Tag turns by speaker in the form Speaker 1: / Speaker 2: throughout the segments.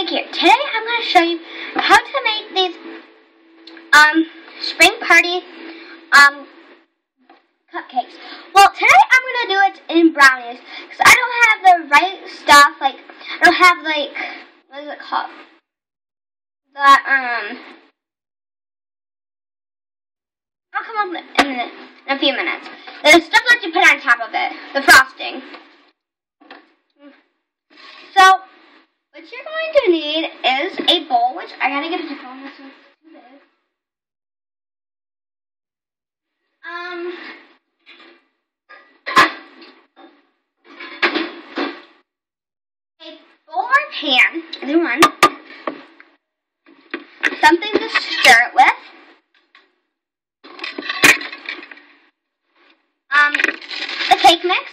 Speaker 1: Look here. Today I'm going to show you how to make these spring party cupcakes. Well, today I'm going to do it in brownies because I don't have the right stuff. Like, I don't have, like, what is it called? I'll come up in a few minutes. The stuff that you put on top of it, the frosting. So, what you're going to need is a bowl, which I gotta get a different one. This one's too big. A bowl or pan, either one. Something to stir it with. The cake mix.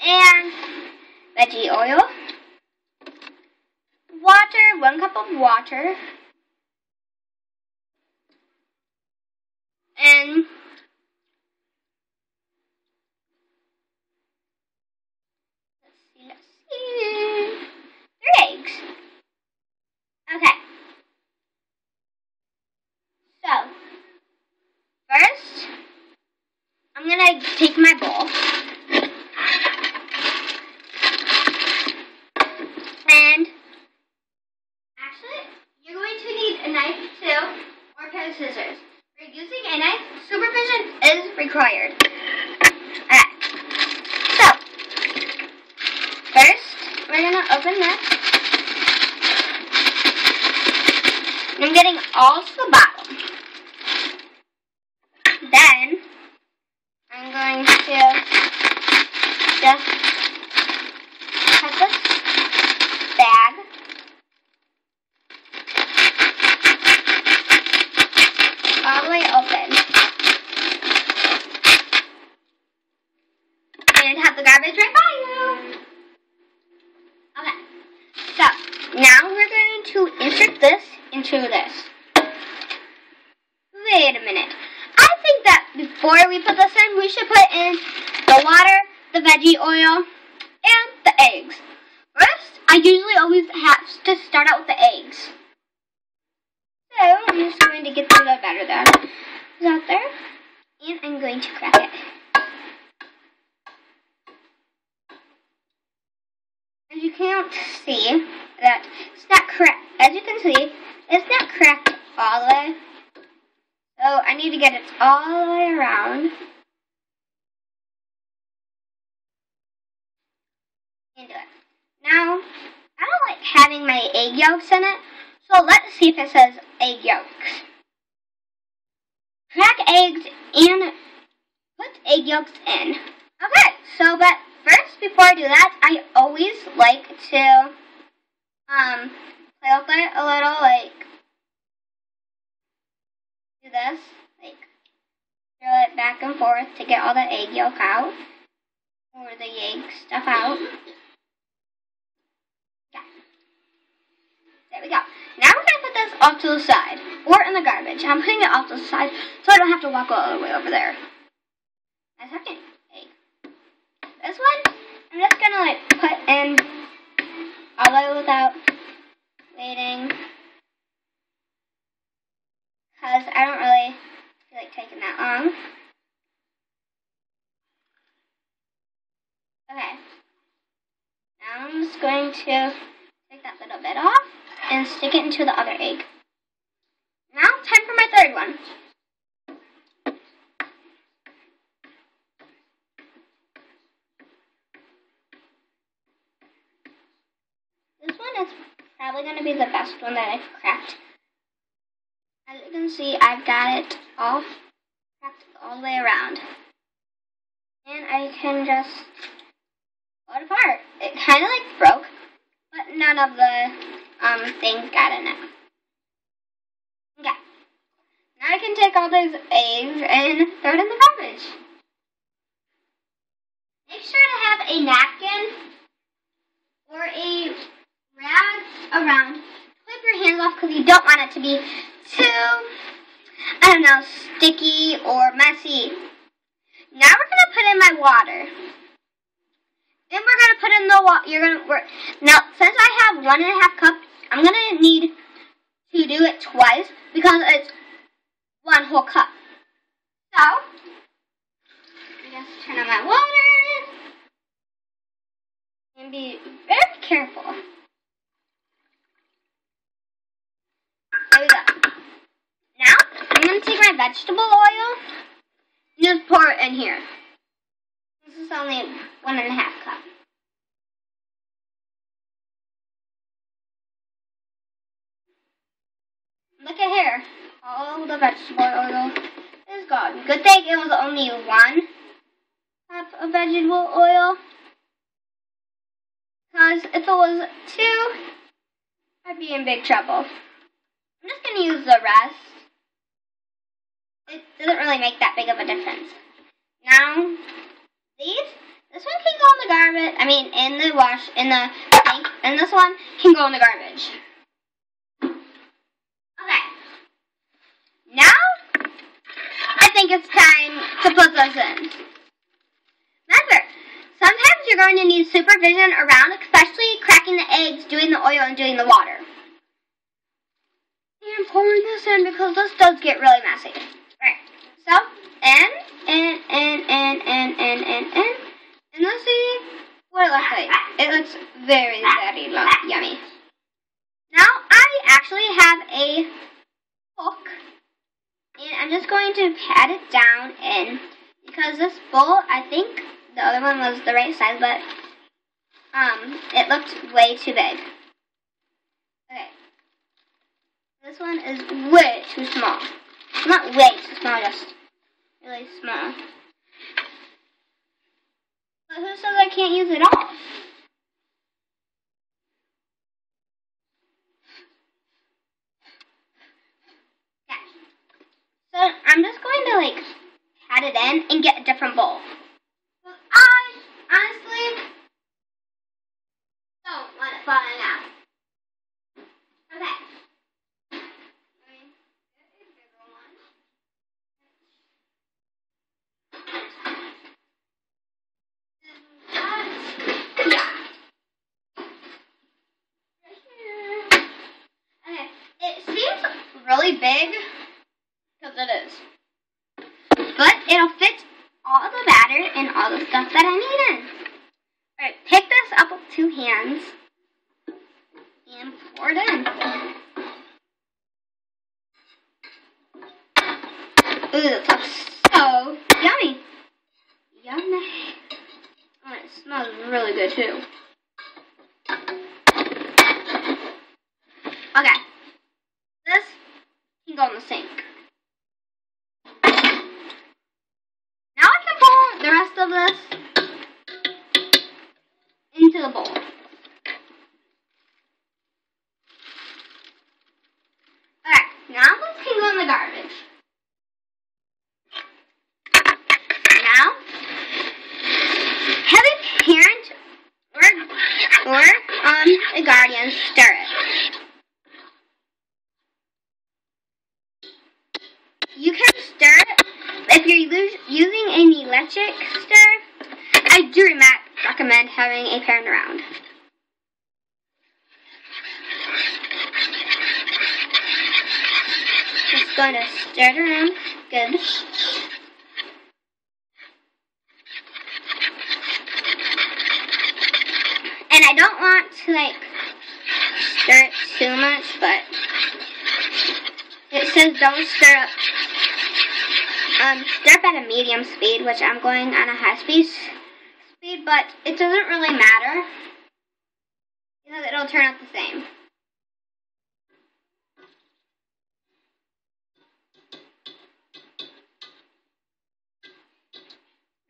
Speaker 1: And veggie oil. Water, 1 cup of water. And let's see. 3 eggs. Okay. So, first, I'm going to take my bowl. And, actually, you're going to need a knife too, or a pair of scissors. For using a knife, supervision is required. Alright. So, first, we're going to open this. I'm getting all to the bottom. Then, I'm going to just cut this bag. All the way open. And have the garbage right by you. Okay. So, now we're going to insert this into this. Wait a minute. I think that before we put this in, we should put in the water, the veggie oil, and the eggs. First, I usually always have to start out with the eggs. So, I'm just going to get the batter that is out there, and I'm going to crack it. As you can't see, that it's not cracked. As you can see, it's not cracked all the way. So I need to get it all the way around. And do it. Now, I don't like having my egg yolks in it, so let's see if it says egg yolks. Crack eggs and put egg yolks in. Okay, so but first, before I do that, I always like to play with it a little, like do this, like throw it back and forth to get all the egg yolk out, or the egg stuff out. Yeah. There we go. Now we're going to put this off to the side, or in the garbage. I'm putting it off to the side so I don't have to walk all the way over there. My second egg. This one, I'm just going to like put in all the way without waiting. Because I don't really feel like taking that long. Okay. Now I'm just going to take that little bit off and stick it into the other egg. Now, time for my third one. This one is probably going to be the best one that I've cracked. As you can see, I've got it all cracked all the way around. And I can just pull it apart. It kind of like broke, but none of the things got in it. Okay. Now I can take all those eggs and throw it in the garbage. Make sure to have a napkin or a rag around. Wipe your hands off because you don't want it to be too, I don't know, sticky or messy. Now we're going to put in my water. And we're gonna put in the water. Now, since I have 1.5 cups, I'm gonna need to do it twice because it's 1 whole cup. So, I guess turn on my water and be very careful. There we go. Now, I'm gonna take my vegetable oil and just pour it in here. This is only 1.5 cups. Look at here. All the vegetable oil is gone. Good thing it was only 1 cup of vegetable oil. Because if it was 2, I'd be in big trouble. I'm just going to use the rest. It doesn't really make that big of a difference. Now, this one can go in the garbage. I mean, in the sink. And this one can go in the garbage. Okay. Now, I think it's time to put this in. Remember, sometimes you're going to need supervision around, especially cracking the eggs, doing the oil, and doing the water. And I'm pouring this in because this does get really messy. Right. So, and let's see what it looks like. It looks very, very yummy. Now, I actually have a hook, and I'm just going to pat it down in, because this bowl, I think the other one was the right size, but it looked way too big. Okay. This one is way too small. Not way too small, just really small. But who says I can't use it all? Okay. So I'm just going to pat it in and get a different bowl. So I honestly don't want it falling out. Okay. Really big, because it is, but it'll fit all the batter and all the stuff that I need in. Alright, pick this up with 2 hands and pour it in. Ooh, this looks so yummy. Yummy. Oh, it smells really good too. Okay. This can go in the sink. Now I can pour the rest of this into the bowl. Alright, now this can go in the garbage. Now, have a parent or a guardian stir it. You can stir it if you're using an electric stir. I do recommend having a parent around. Just going to stir it around. Good. And I don't want to stir it too much, but it says don't stir up. Stir up at a medium speed, which I'm going on a high speed, but it doesn't really matter because it'll turn out the same.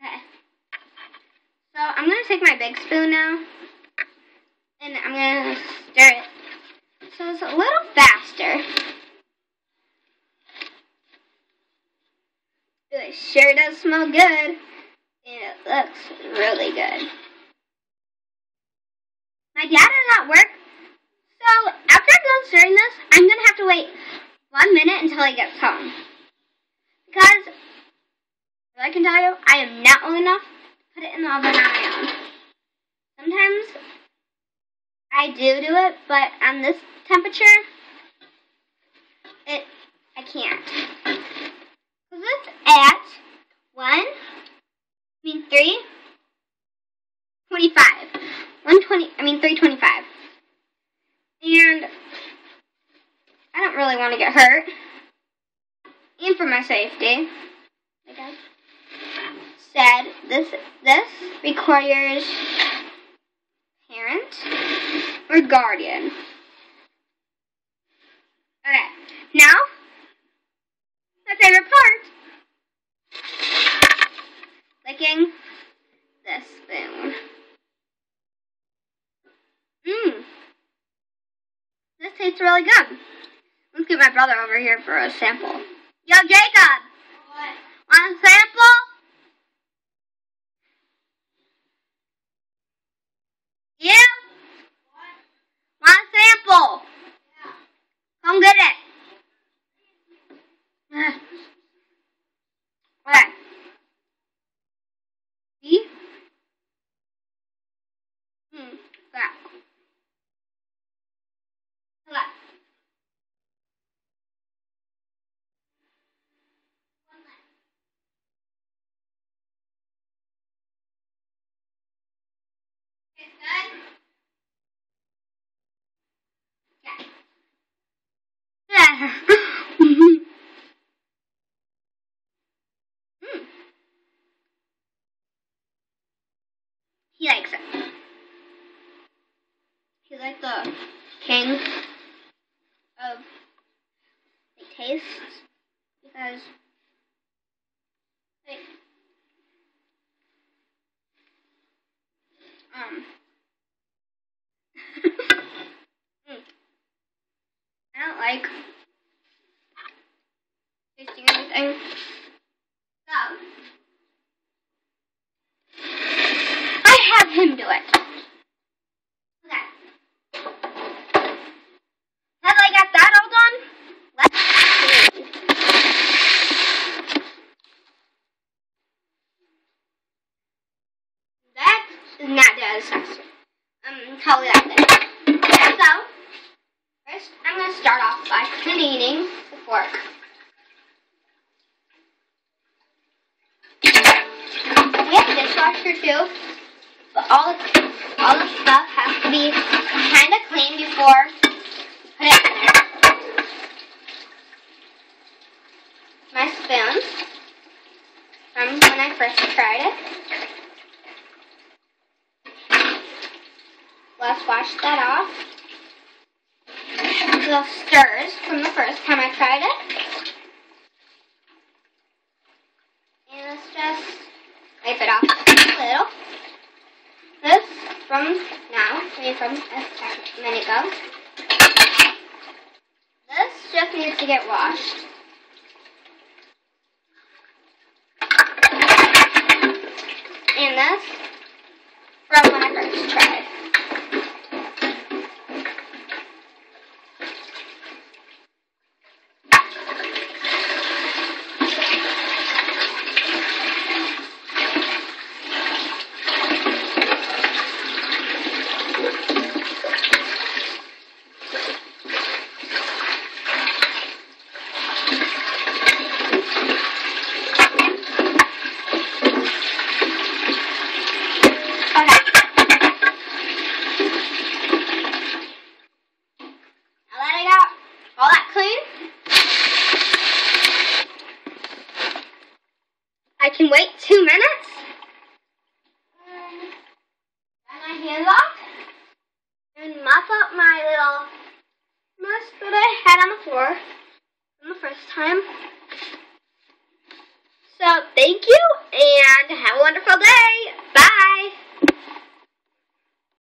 Speaker 1: Okay. So I'm going to take my big spoon now, and I'm going to stir it so it's a little faster. It sure does smell good, and it looks really good. My dad is at work, so after I'm done stirring this, I'm going to have to wait 1 minute until he gets home. Because, I can tell you, I am not old enough to put it in the oven on my own. Sometimes I do it, but on this temperature, I can't. Because it's at 3:25. And I don't really want to get hurt. And for my safety, like I said, this requires parent or guardian. Okay, now my favorite part: licking this spoon. This tastes really good. Let's get my brother over here for a sample. Yo, Jacob! What? Want a sample? You? What? Want a sample? Yeah. Come get it. Okay. See? That. Okay. It's good? Yeah. He likes it. He's like the king of the taste because like, I don't like tasting anything. So I have him do it. Okay. Now that I got that all done, let's see. That is not as sexy. Totally that thing. Okay, so first I'm gonna start off by cleaning the fork. We have a dishwasher too, but all the stuff has to be kind of clean before you put it in there. My spoon from when I first tried it. Let's wash that off. The stirs from the first time I tried it. And let's just wipe it off a little. This from a minute ago. This just needs to get washed. And this from when I first tried. All that clean. I can wait 2 minutes. Get my hands off. And mop up my little mess that I had on the floor from the first time. So, thank you, and have a wonderful day. Bye.